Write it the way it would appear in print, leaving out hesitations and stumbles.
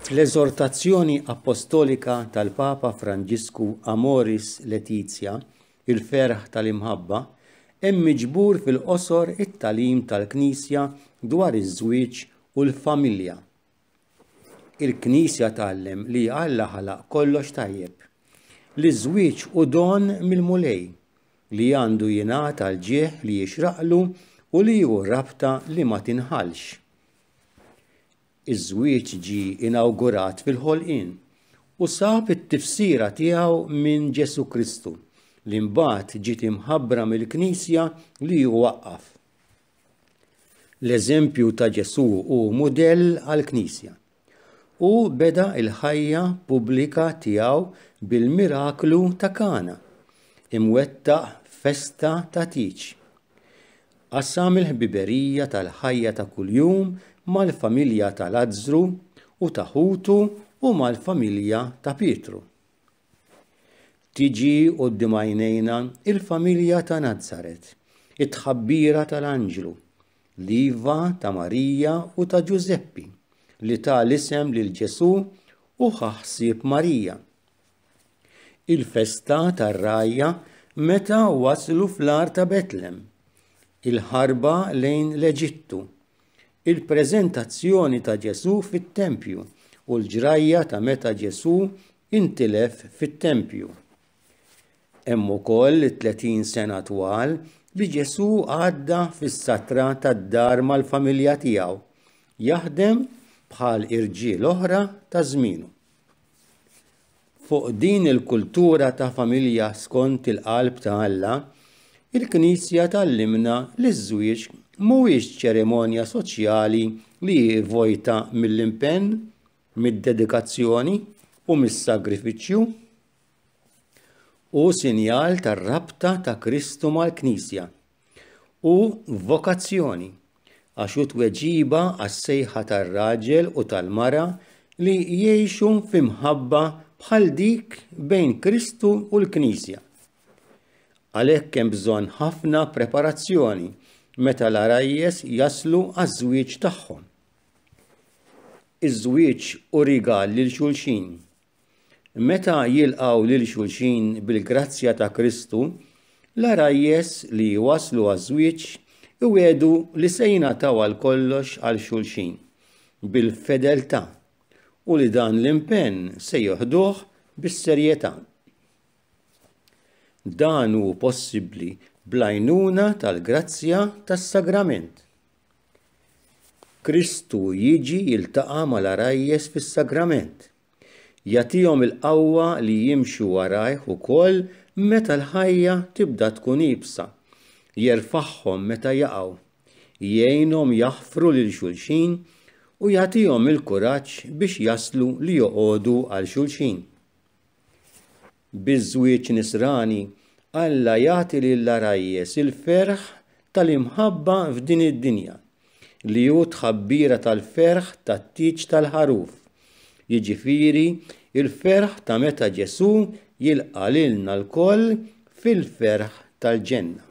L-eżortazzjoni apostolika tal-Papa Franġisku Amoris Laetitia, il-ferħ tal-imħabba, hemm miġbur fil-qosor it-talim tal-Knisja dwar iż-żwieġ u l-familja. Il-Knisja tgħallem li Alla ħalaq kollox tajjeb, li żwieġ u don mill-mulej, li għandu jingħata l-ġieħ li jixraqlu u li hu rabta li ma tinħalx. Iż-żwieġ ġie inawgurat fil-ħolqien u sab it-tifsira tiegħu minn Ġesu Kristu li mbagħad ġiet imħabbra mill-Knisja li waqqaf. L-eżempju ta' Ġesu hu mudell għall-Knisja u beda l-ħajja pubblika tiegħu bil-miraklu ta' Kana, imwettaq festa ta' Tiċ. Qassam il-ħbiberija tal-ħajja ta' kuljum mal-familja ta' Lazzru u ta' Ħutu u mal-familja ta' Pietru. Tiġi quddiem għajnejna il-familja ta' Nazaret, it-tħabbira tal-Anġlu, l-Iva ta' Marija u ta' Ġuseppi, li ta' l-isem lil Ġesu u ħaħsieb Marija. Il-festa tar-rajja meta waslu fl-ar ta' Betlem, il-ħarba lejn l-Eġittu, il-preżentazzjoni ta' Ġesu fit-Tempju u l-ġrajja ta' meta Ġesu intilef fit-Tempju. Hemm ukoll 30 sena twal li Ġesu għadda fis-satra tad-dar mal-familja tiegħu, jaħdem bħal irġiel oħra ta' żmienu. Fuq din il-kultura ta' familja skont il-qalb ta' Alla, il-Knisja tallimna li ż-żwieġ mhuwiex ċerimonja soċjali li vojta mill-impenn, mid-dedikazzjoni u mis-sagrifiċċju u sinjal tar-rabta ta' Kristu mal-Knisja u vokazzjoni għax hu tweġiba għas-sejħa tar-raġel u tal-mara li jgħixu f'imħabba bħal dik bejn Kristu u l-Knisja. Għalhekk hemm bżonn ħafna preparazzjoni meta l-arajjes jaslu għaż-żwieġ tagħhom. Iż-żwieġ u rigal lil xulxin. Meta jilqgħu lil xulxin bil-grazzja ta' Kristu, l-arajjes li waslu għaż-żwieġ iwedu li se jingħataw għal kollox għal xulxin bil-fedeltà u li dan l-impenn se joħduh bis-serjetà. Dan hu possibbli bl-għajnuna tal-grazzja tas-sagrament. Kristu jiġi jiltaqa' mal-arajjes fis-sagrament, jagħtihom il-qawwa li jimxu warajh ukoll meta l-ħajja tibda tkun ibsa, jerfagħhom meta jaqgħu, jgħinhom jaħfru lil xulxin u jagħtihom il-kuraġġ biex jaslu li joqogħdu għal xulxin. Biż-żwieġ nisrani Alla jagħti lill-arajjes il-ferħ tal-imħabba f'din id-dinja li hu tħabbira tal-ferħ tat-tiġ tal-ħaruf, jiġifieri il-ferħ ta' meta Ġesu jilqa' lilna l-koll fil-ferħ tal-ġenna.